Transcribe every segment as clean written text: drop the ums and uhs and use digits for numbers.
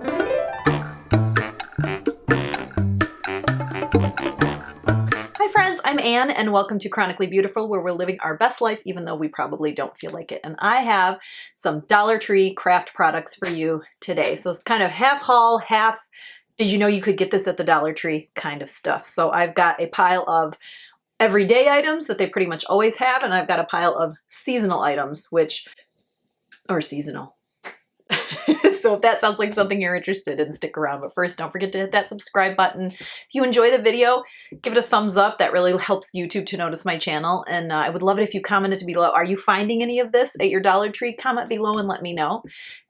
Hi friends, I'm Anne and welcome to Chronically Beautiful, where we're living our best life even though we probably don't feel like it. And I have some Dollar Tree craft products for you today. So it's kind of half haul, half did you know you could get this at the Dollar Tree kind of stuff. So I've got a pile of everyday items that they pretty much always have, and I've got a pile of seasonal items, which are seasonal. So if that sounds like something you're interested in, stick around. But first, don't forget to hit that subscribe button. If you enjoy the video, give it a thumbs up. That really helps YouTube to notice my channel. And I would love it if you commented below. Are you finding any of this at your Dollar Tree? Comment below and let me know.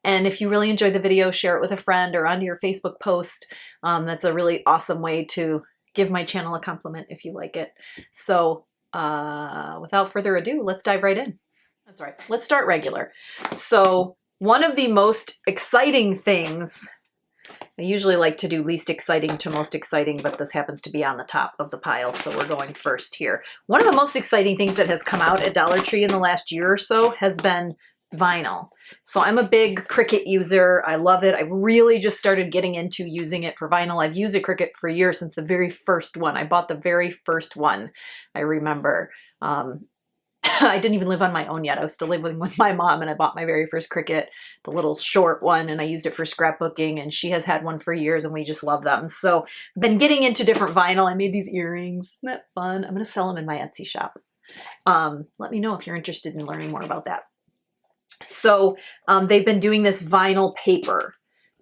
And if you really enjoy the video, share it with a friend or onto your Facebook post. That's a really awesome way to give my channel a compliment if you like it. So without further ado, let's dive right in. That's right. Let's start regular. So one of the most exciting things, I usually like to do least exciting to most exciting, but this happens to be on the top of the pile, so we're going first here. One of the most exciting things that has come out at Dollar Tree in the last year or so has been vinyl. So I'm a big Cricut user. I love it. I've really just started getting into using it for vinyl. I've used a Cricut for years, since the very first one. I bought the very first one, I remember. I didn't even live on my own yet. I was still living with my mom, and I bought my very first Cricut, the little short one, and I used it for scrapbooking, and she has had one for years, and we just love them. So I've been getting into different vinyl. I made these earrings. Isn't that fun? I'm going to sell them in my Etsy shop. Let me know if you're interested in learning more about that. So they've been doing this vinyl paper.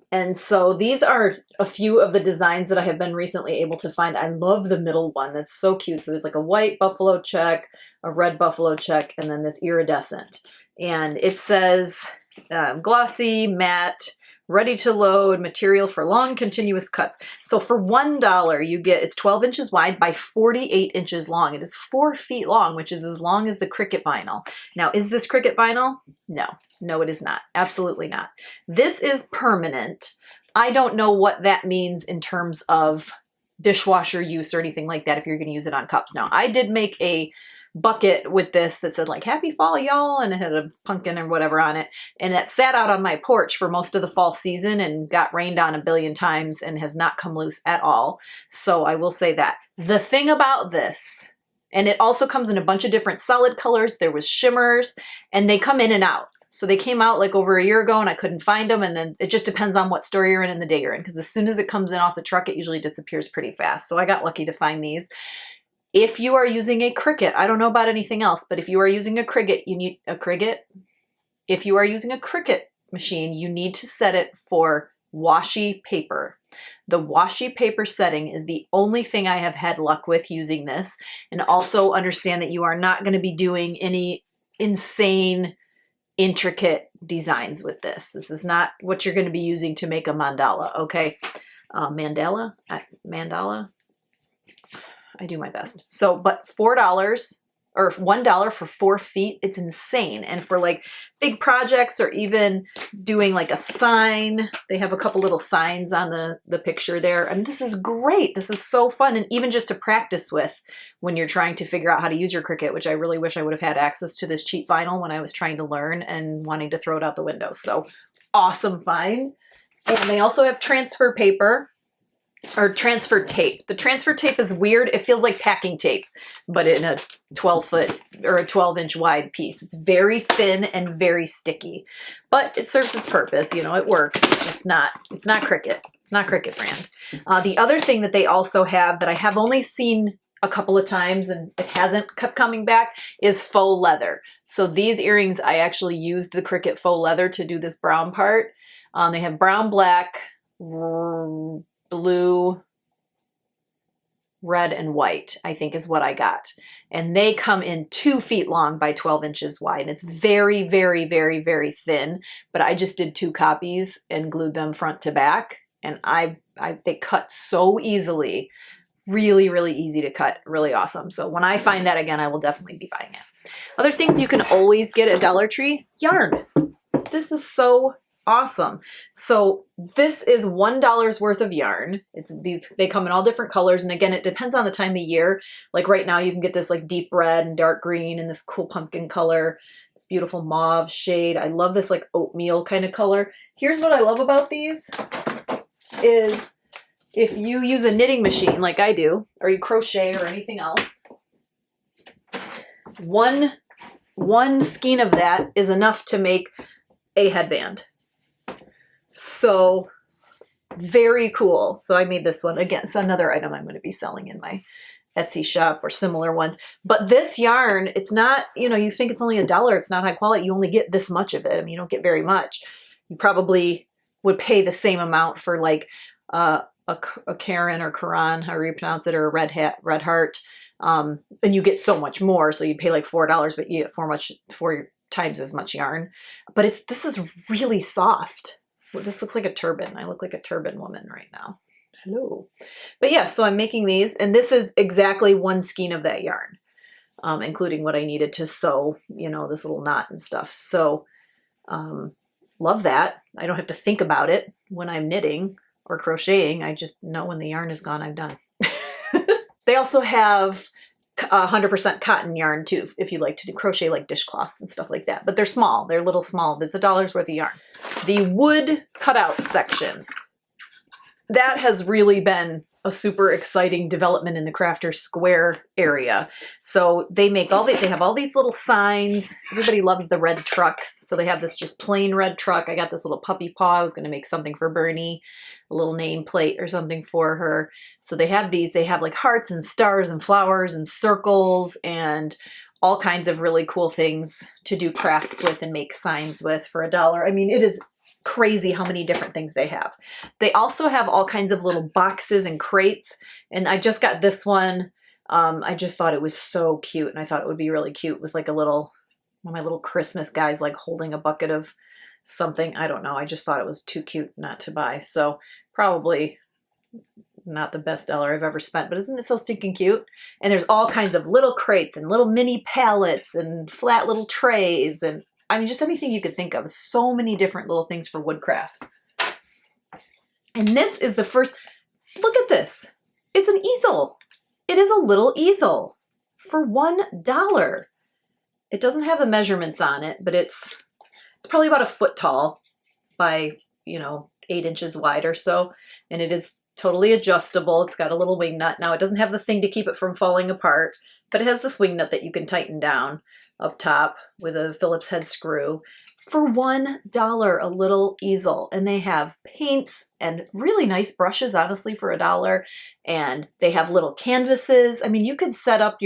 And so these are a few of the designs that I have been recently able to find. I love the middle one. That's so cute. So there's like a white buffalo check, a red buffalo check, and then this iridescent. And it says glossy, matte, ready to load, material for long continuous cuts. So for $1 you get, it's 12 inches wide by 48 inches long. It is 4 feet long, which is as long as the Cricut vinyl. Now, is this Cricut vinyl? No. No, it is not. Absolutely not. This is permanent. I don't know what that means in terms of dishwasher use or anything like that if you're going to use it on cups. Now, I did make a bucket with this that said like happy fall y'all, and it had a pumpkin or whatever on it, and it sat out on my porch for most of the fall season and got rained on a billion times and has not come loose at all. So I will say that. The thing about this, and it also comes in a bunch of different solid colors, there was shimmers, and they come in and out. So they came out like over a year ago and I couldn't find them, and then it just depends on what store you're in and the day you're in, because as soon as it comes in off the truck, it usually disappears pretty fast. So I got lucky to find these. If you are using a Cricut, I don't know about anything else, but if you are using a Cricut, you need a Cricut. If you are using a Cricut machine, you need to set it for washi paper. The washi paper setting is the only thing I have had luck with using this. And also understand that you are not going to be doing any insane, intricate designs with this. This is not what you're going to be using to make a mandala, okay? Mandala? I do my best. So, but $4 or $1 for 4 feet, it's insane. And for like big projects or even doing like a sign, they have a couple little signs on the picture there. And this is great. This is so fun. And even just to practice with when you're trying to figure out how to use your Cricut, which I really wish I would have had access to this cheap vinyl when I was trying to learn and wanting to throw it out the window. So awesome find. And they also have transfer paper. Or transfer tape. The transfer tape is weird. It feels like packing tape, but in a 12-foot or a 12-inch wide piece. It's very thin and very sticky, but it serves its purpose. You know, it works. It's just not, it's not Cricut. It's not Cricut brand. The other thing that they also have that I have only seen a couple of times and it hasn't kept coming back is faux leather. So these earrings, I actually used the Cricut faux leather to do this brown part. They have brown, black, blue, red, and white, I think is what I got. And they come in 2 feet long by 12 inches wide. And it's very, very, very, very thin, but I just did 2 copies and glued them front to back. And they cut so easily, really, really easy to cut, really awesome. So when I find that again, I will definitely be buying it. Other things you can always get at Dollar Tree, yarn. This is so awesome. So this is $1 worth of yarn. It's these, they come in all different colors. And again, it depends on the time of year. Like right now you can get this like deep red and dark green and this cool pumpkin color. This beautiful mauve shade. I love this like oatmeal kind of color. Here's what I love about these. is if you use a knitting machine like I do, or you crochet or anything else, one skein of that is enough to make a headband. So very cool. So I made this one. Again, it's another item I'm going to be selling in my Etsy shop or similar ones. But this yarn, it's not, you know, you think it's only $1. It's not high quality. You only get this much of it. I mean, you don't get very much. You probably would pay the same amount for like a Karen or Karan, however you pronounce it, or a Red Heart. And you get so much more. So you pay like $4, but you get 4 times as much yarn. But this is really soft. Well, this looks like a turban. I look like a turban woman right now. Hello. But yeah, so I'm making these, and this is exactly one skein of that yarn, including what I needed to sew, you know, this little knot and stuff. So love that. I don't have to think about it when I'm knitting or crocheting. I just know when the yarn is gone, I'm done. They also have 100% cotton yarn too, if you like to do crochet like dishcloths and stuff like that. But they're small. They're little small. There's $1 worth of yarn. The wood cutout section, that has really been a super exciting development in the Crafter Square area. So they have all these little signs. Everybody loves the red trucks. So they have this just plain red truck. I got this little puppy paw. I was going to make something for Bernie, a little nameplate or something for her. So they have these, they have like hearts and stars and flowers and circles and all kinds of really cool things to do crafts with and make signs with for $1. I mean, it is crazy how many different things they have. They also have all kinds of little boxes and crates, and I just got this one. I just thought it was so cute, and I thought it would be really cute with like one of my little Christmas guys like holding a bucket of something. I don't know. I just thought it was too cute not to buy. So probably not the best $1 I've ever spent, but isn't it so stinking cute? And there's all kinds of little crates and little mini pallets and flat little trays, and I mean, just anything you could think of. So many different little things for wood crafts. And this is the first, look at this. It's an easel. It is a little easel for $1. It doesn't have the measurements on it, but it's probably about a foot tall by, 8 inches wide or so. And it is totally adjustable. It's got a little wing nut. Now it doesn't have the thing to keep it from falling apart, but it has this wing nut that you can tighten down up top with a Phillips head screw for $1, a little easel. And they have paints and really nice brushes, honestly, for $1. And they have little canvases. I mean, you could set up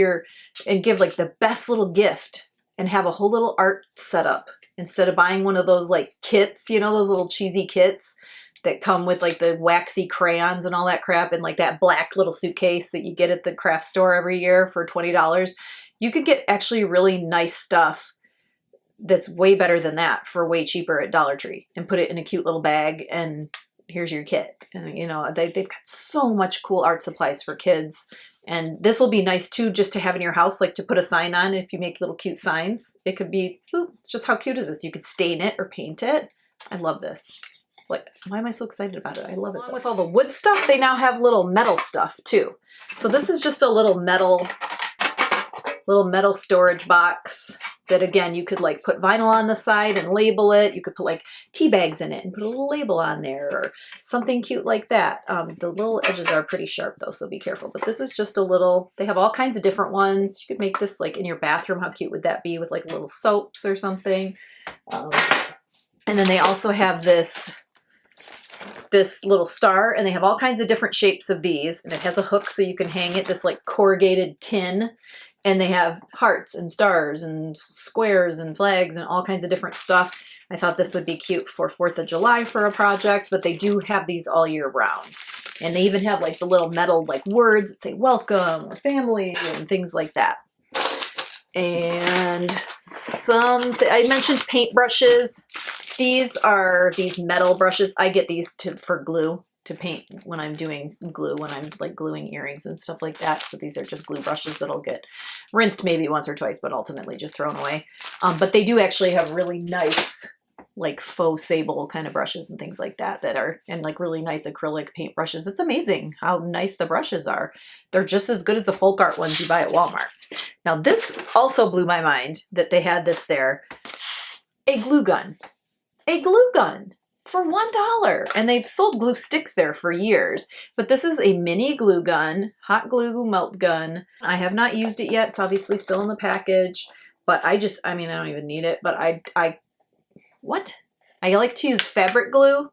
and give like the best little gift and have a whole little art setup instead of buying one of those like kits, those little cheesy kits that come with like the waxy crayons and all that crap and like that black little suitcase that you get at the craft store every year for $20. You could get actually really nice stuff that's way better than that for way cheaper at Dollar Tree and put it in a cute little bag and here's your kit. And they've got so much cool art supplies for kids. And this will be nice too, just to have in your house, like to put a sign on if you make little cute signs. It could be, ooh, just how cute is this? You could stain it or paint it. I love this. Like, why am I so excited about it? I love it. Along with all the wood stuff, they now have little metal stuff too. So this is just a little metal storage box that, again, you could like put vinyl on the side and label it. You could put like tea bags in it and put a little label on there or something cute like that. The little edges are pretty sharp though, so be careful. But this is just a little, they have all kinds of different ones. You could make this like in your bathroom. How cute would that be with like little soaps or something? And then they also have this little star, and they have all kinds of different shapes of these, and it has a hook so you can hang it, this like corrugated tin. And they have hearts and stars and squares and flags and all kinds of different stuff. I thought this would be cute for 4th of July for a project, but they do have these all year round. And they even have like the little metal like words that say welcome or family and things like that. And I mentioned paint brushes. These are these metal brushes. I get these for glue, to paint when I'm doing glue, when I'm like gluing earrings and stuff like that. So these are just glue brushes that'll get rinsed maybe once or twice, but ultimately just thrown away. But they do actually have really nice like faux sable kind of brushes and things like that and like really nice acrylic paint brushes. It's amazing how nice the brushes are. They're just as good as the folk art ones you buy at Walmart. Now this also blew my mind that they had this there. A glue gun. A glue gun. for $1. And they've sold glue sticks there for years. But this is a mini glue gun, hot glue melt gun. I have not used it yet. It's obviously still in the package. But I mean, I don't even need it. But I like to use fabric glue.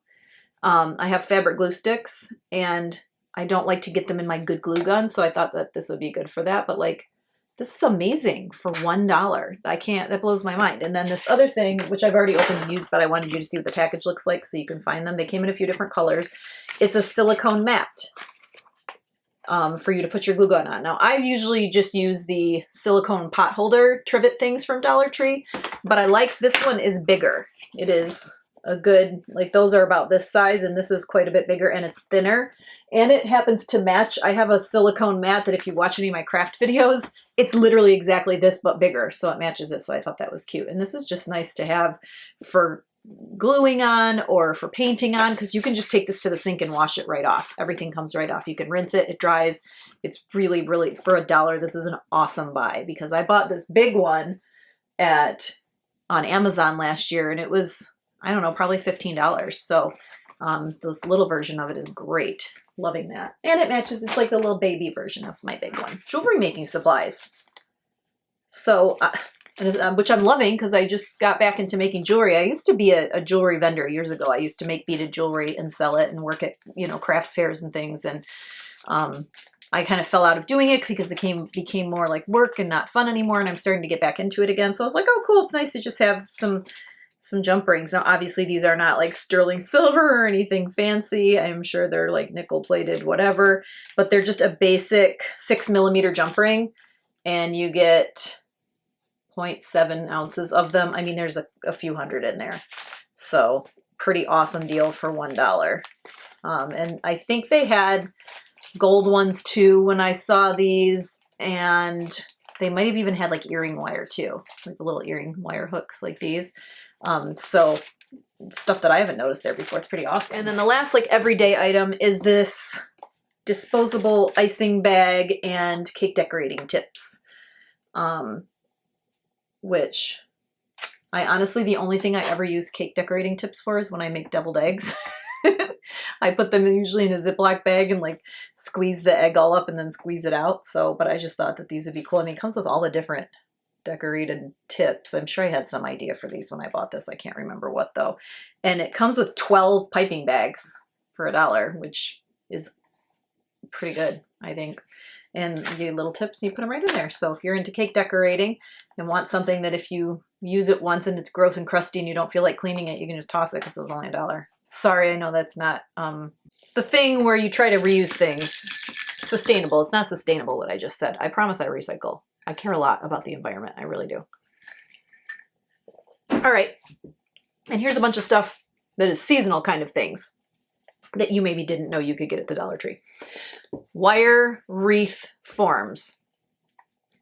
I have fabric glue sticks. And I don't like to get them in my good glue gun. So I thought that this would be good for that. But like, this is amazing for $1. That blows my mind. And then this other thing, which I've already opened and used, but I wanted you to see what the package looks like so you can find them. They came in a few different colors. It's a silicone mat for you to put your glue gun on. Now, I usually just use the silicone pot holder trivet things from Dollar Tree, but I like this one is bigger. It is a good, like those are about this size and this is quite a bit bigger and it's thinner. And it happens to match. I have a silicone mat that if you watch any of my craft videos, it's literally exactly this, but bigger. So it matches it. So I thought that was cute. And this is just nice to have for gluing on or for painting on, because you can just take this to the sink and wash it right off. Everything comes right off. You can rinse it. It dries. It's really, really, for $1, this is an awesome buy because I bought this big one on Amazon last year and it was, I don't know, probably $15. So this little version of it is great. Loving that. And it matches, it's like the little baby version of my big one. Jewelry making supplies. So, which I'm loving because I just got back into making jewelry. I used to be a jewelry vendor years ago. I used to make beaded jewelry and sell it and work at, craft fairs and things. And I kind of fell out of doing it because it became more like work and not fun anymore. And I'm starting to get back into it again. So I was like, oh, cool. It's nice to just have some jump rings. Now, obviously these are not like sterling silver or anything fancy. I'm sure they're like nickel plated, whatever, but they're just a basic 6mm jump ring and you get 0.7 ounces of them. I mean, there's a few hundred in there. So pretty awesome deal for $1. And I think they had gold ones too when I saw these, and they might have even had like earring wire too, like the little earring wire hooks like these. So stuff that I haven't noticed there before. It's pretty awesome. And then the last like everyday item is this disposable icing bag and cake decorating tips. Which I honestly, the only thing I ever use cake decorating tips for is when I make deviled eggs. I put them usually in a Ziploc bag and like squeeze the egg all up and then squeeze it out. So, but I just thought that these would be cool. I mean, it comes with all the different decorated tips. I'm sure I had some idea for these when I bought this. I can't remember what though. And it comes with 12 piping bags for $1, which is pretty good, I think. And you get little tips and you put them right in there. So if you're into cake decorating and want something that if you use it once and it's gross and crusty and you don't feel like cleaning it, you can just toss it because it was only $1. Sorry, I know that's not, it's the thing where you try to reuse things. Sustainable. It's not sustainable what I just said. I promise I recycle. I care a lot about the environment. I really do. All right. And here's a bunch of stuff that is seasonal kind of things that you maybe didn't know you could get at the Dollar Tree. Wire wreath forms.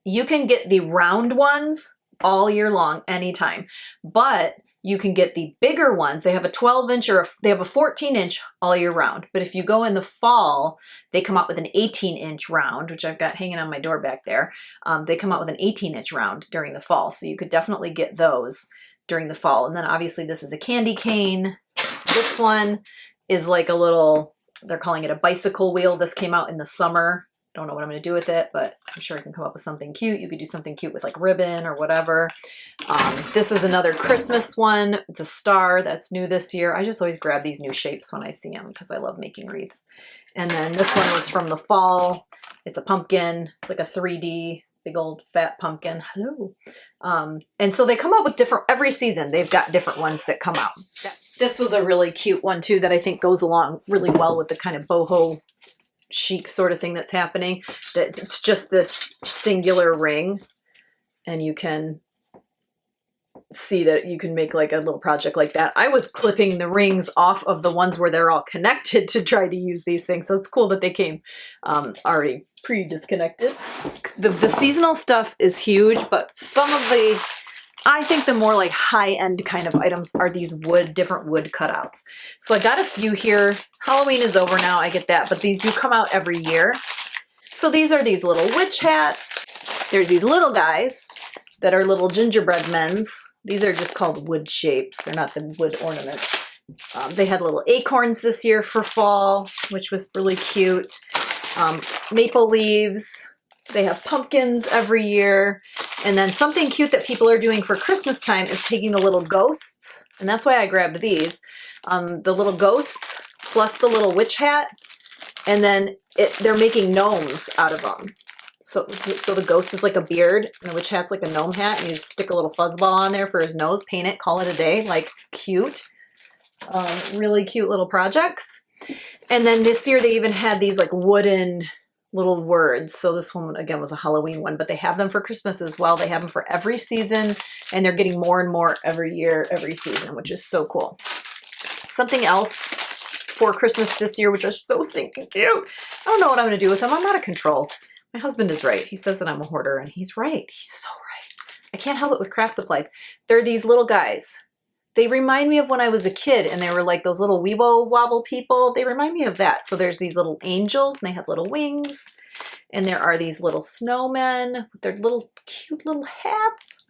You can get the round ones all year long, anytime, but you can get the bigger ones. They have a 12-inch or they have a 14-inch all year round. But if you go in the fall, they come out with an 18-inch round, which I've got hanging on my door back there. They come out with an 18-inch round during the fall. So you could definitely get those during the fall. And then obviously this is a candy cane. This one is like a little, they're calling it a bicycle wheel. This came out in the summer. Don't know what I'm going to do with it, but I'm sure I can come up with something cute. You could do something cute with like ribbon or whatever. This is another Christmas one. It's a star that's new this year. I just always grab these new shapes when I see them because I love making wreaths. And then this one was from the fall. It's a pumpkin. It's like a 3D big old fat pumpkin. Hello. And so they come out with different, every season they've got different ones that come out. This was a really cute one too that I think goes along really well with the kind of boho chic sort of thing that's happening. That it's just this singular ring, and you can see that you can make like a little project like that. I was clipping the rings off of the ones where they're all connected to try to use these things. So it's cool that they came already pre-disconnected. The seasonal stuff is huge, but some of the, I think the more like high-end kind of items are these different wood cutouts. So I got a few here. Halloween is over now, I get that, but these do come out every year. So these are these little witch hats. There's these little guys that are little gingerbread men's. These are just called wood shapes. They're not the wood ornaments. They had little acorns this year for fall, which was really cute. Maple leaves. They have pumpkins every year. And then something cute that people are doing for Christmas time is taking the little ghosts. And that's why I grabbed these. The little ghosts plus the little witch hat. And then they're making gnomes out of them. So the ghost is like a beard and the witch hat's like a gnome hat. And you just stick a little fuzzball on there for his nose, paint it, call it a day. Like, cute. Really cute little projects. And then this year they even had these like wooden little words. So this one again was a Halloween one, but they have them for Christmas as well. They have them for every season and they're getting more and more every year, every season, which is so cool. Something else for Christmas this year, which is so stinking cute. I don't know what I'm going to do with them. I'm out of control. My husband is right. He says that I'm a hoarder and he's right. He's so right. I can't help it with craft supplies. They're these little guys. They remind me of when I was a kid and they were like those little weeble wobble people. They remind me of that. So there's these little angels and they have little wings. And there are these little snowmen with their little cute little hats.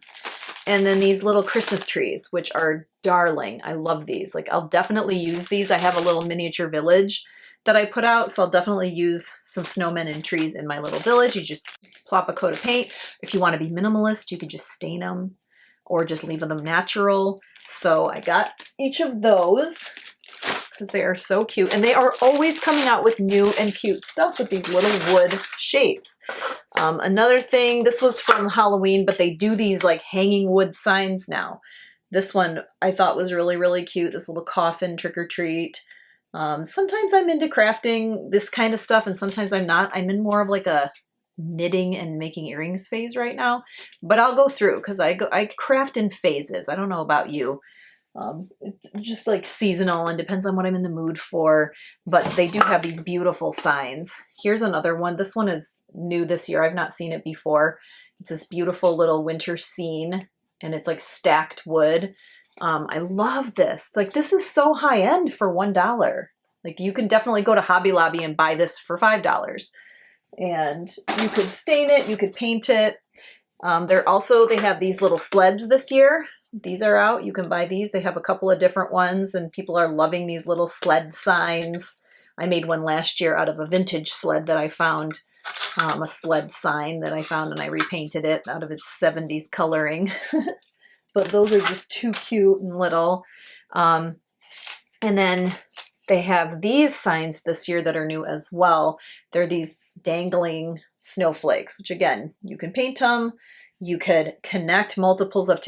And then these little Christmas trees, which are darling. I love these. Like, I'll definitely use these. I have a little miniature village that I put out. So I'll definitely use some snowmen and trees in my little village. You just plop a coat of paint. If you want to be minimalist, you could just stain them or just leave them natural. So I got each of those because they are so cute. And they are always coming out with new and cute stuff with these little wood shapes. Another thing, this was from Halloween, but they do these like hanging wood signs now. This one I thought was really, really cute. This little coffin trick or treat. Sometimes I'm into crafting this kind of stuff and sometimes I'm not. I'm in more of like a knitting and making earrings phase right now, but I'll go through because I craft in phases. I don't know about you. It's just like seasonal and depends on what I'm in the mood for, but they do have these beautiful signs. Here's another one. This one is new this year. I've not seen it before. It's this beautiful little winter scene and it's like stacked wood. I love this. Like, this is so high end for $1. Like, you can definitely go to Hobby Lobby and buy this for $5. And you could stain it, you could paint it. They have these little sleds this year. These are out. You can buy these. They have a couple of different ones and people are loving these little sled signs. I made one last year out of a vintage sled that I found, a sled sign that I found and I repainted it out of its 70s coloring. But those are just too cute and little. And then they have these signs this year that are new as well. They're these dangling snowflakes, which again, you can paint them. You could connect multiples of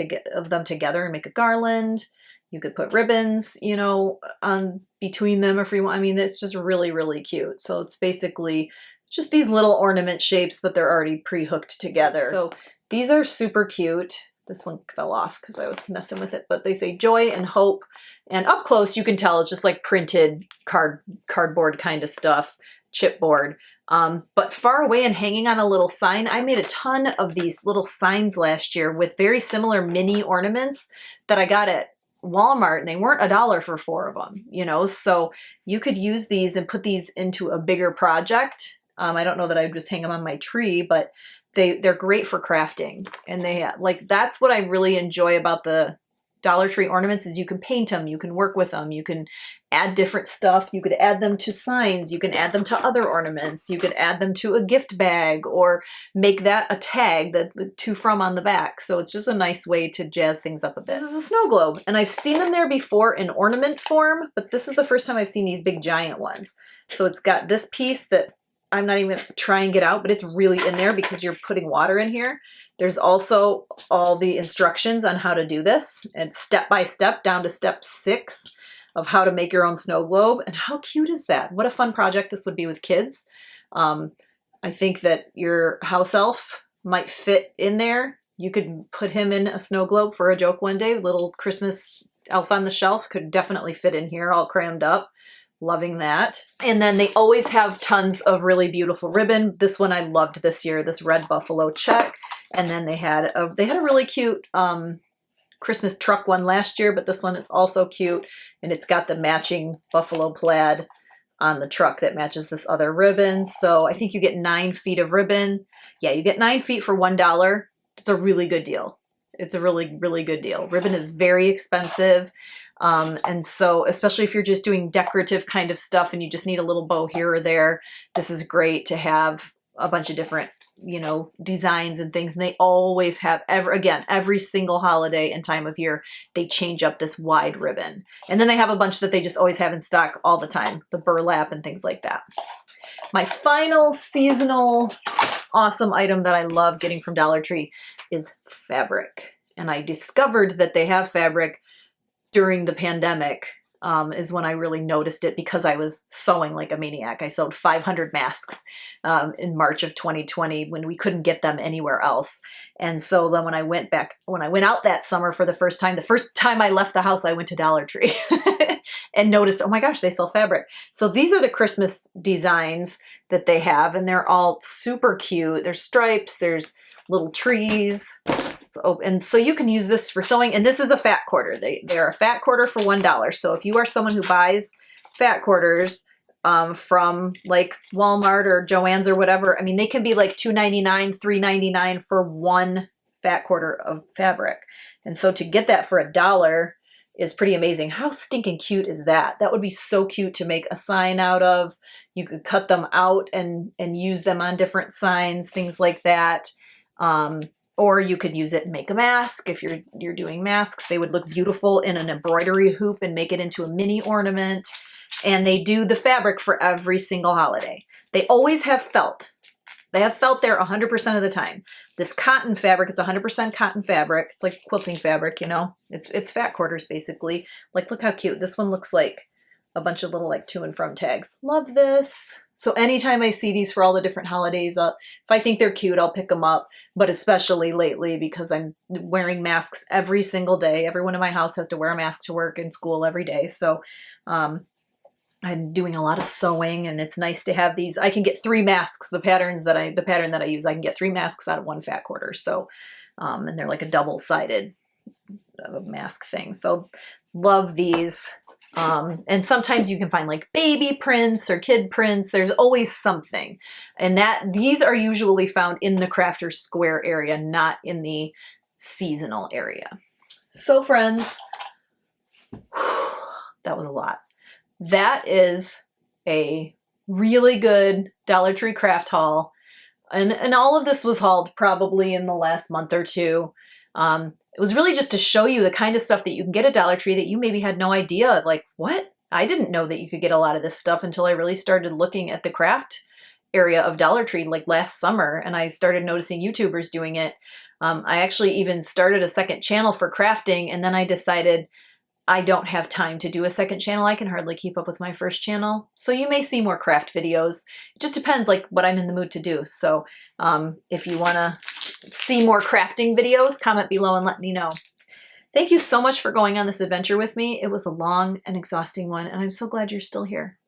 them together and make a garland. You could put ribbons, you know, on between them if you want. I mean, it's just really, really cute. So it's basically just these little ornament shapes, but they're already pre-hooked together. So these are super cute. This one fell off because I was messing with it, but they say joy and hope. And up close, you can tell it's just like printed cardboard kind of stuff, chipboard. But far away and hanging on a little sign, I made a ton of these little signs last year with very similar mini ornaments that I got at Walmart, and they weren't $1 for 4 of them, you know, so you could use these and put these into a bigger project. I don't know that I would just hang them on my tree, but they're great for crafting. And that's what I really enjoy about the Dollar Tree ornaments is you can paint them, you can work with them, you can add different stuff, you could add them to signs, you can add them to other ornaments, you could add them to a gift bag or make that a tag, the to from on the back. So it's just a nice way to jazz things up a bit. This is a snow globe and I've seen them there before in ornament form, but this is the first time I've seen these big giant ones. So it's got this piece that I'm not even gonna try and get out, but it's really in there because you're putting water in here. There's also all the instructions on how to do this and step by step down to step 6 of how to make your own snow globe. And how cute is that? What a fun project this would be with kids. I think that your house elf might fit in there. You could put him in a snow globe for a joke one day. Little Christmas elf on the shelf could definitely fit in here all crammed up. Loving that. And then they always have tons of really beautiful ribbon. This one I loved this year, this red buffalo check. And then they had a really cute Christmas truck one last year, but this one is also cute. And it's got the matching buffalo plaid on the truck that matches this other ribbon. So I think you get 9 feet of ribbon. Yeah, you get 9 feet for $1. It's a really good deal. It's a really, really good deal. Ribbon is very expensive. And so especially if you're just doing decorative kind of stuff and you just need a little bow here or there, this is great to have a bunch of different, you know, designs and things. And they always have, every single holiday and time of year, they change up this wide ribbon. And then they have a bunch that they just always have in stock all the time, the burlap and things like that. My final seasonal awesome item that I love getting from Dollar Tree is fabric. And I discovered that they have fabric during the pandemic, is when I really noticed it, because I was sewing like a maniac. I sewed 500 masks in March of 2020 when we couldn't get them anywhere else. And so then when I went out that summer for the first time I left the house, I went to Dollar Tree and noticed, oh my gosh, they sell fabric. So these are the Christmas designs that they have, and they're all super cute. There's stripes, there's little trees. And so you can use this for sewing, and this is a fat quarter. They're a fat quarter for $1. So if you are someone who buys fat quarters from like Walmart or Joann's or whatever, I mean, they can be like $2.99, $3.99 for one fat quarter of fabric. And so to get that for $1 is pretty amazing. How stinking cute is that? That would be so cute to make a sign out of. You could cut them out and use them on different signs, things like that. Or you could use it and make a mask. If you're doing masks, they would look beautiful in an embroidery hoop and make it into a mini ornament. And they do the fabric for every single holiday. They always have felt. They have felt there 100% of the time. This cotton fabric, it's 100% cotton fabric. It's like quilting fabric, you know. It's fat quarters basically. Like, look how cute. This one looks like a bunch of little like to and from tags. Love this. So anytime I see these for all the different holidays, if I think they're cute, I'll pick them up. But especially lately, because I'm wearing masks every single day. Everyone in my house has to wear a mask to work and school every day. So I'm doing a lot of sewing, and it's nice to have these. I can get 3 masks. The pattern that I use, I can get 3 masks out of one fat quarter. So, and they're like a double-sided mask thing. So love these. And sometimes you can find like baby prints or kid prints. There's always something. And these are usually found in the Crafters Square area, not in the seasonal area. So friends, that was a lot. That is a really good Dollar Tree craft haul. And all of this was hauled probably in the last month or two. It was really just to show you the kind of stuff that you can get at Dollar Tree that you maybe had no idea. Like, what? I didn't know that you could get a lot of this stuff until I really started looking at the craft area of Dollar Tree like last summer, and I started noticing YouTubers doing it. I actually even started a second channel for crafting, and then I decided I don't have time to do a second channel. I can hardly keep up with my first channel. So you may see more craft videos. It just depends like what I'm in the mood to do. So if you want to see more crafting videos, comment below and let me know. Thank you so much for going on this adventure with me. It was a long and exhausting one, and I'm so glad you're still here.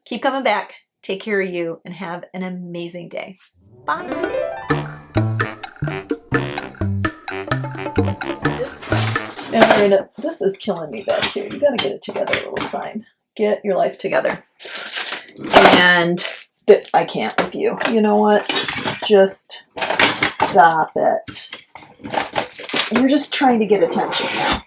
Keep coming back. Take care of you and have an amazing day. Bye. And this is killing me back here. You gotta get it together, little sign. Get your life together. And I can't with you. You know what? Just stop it. You're just trying to get attention now.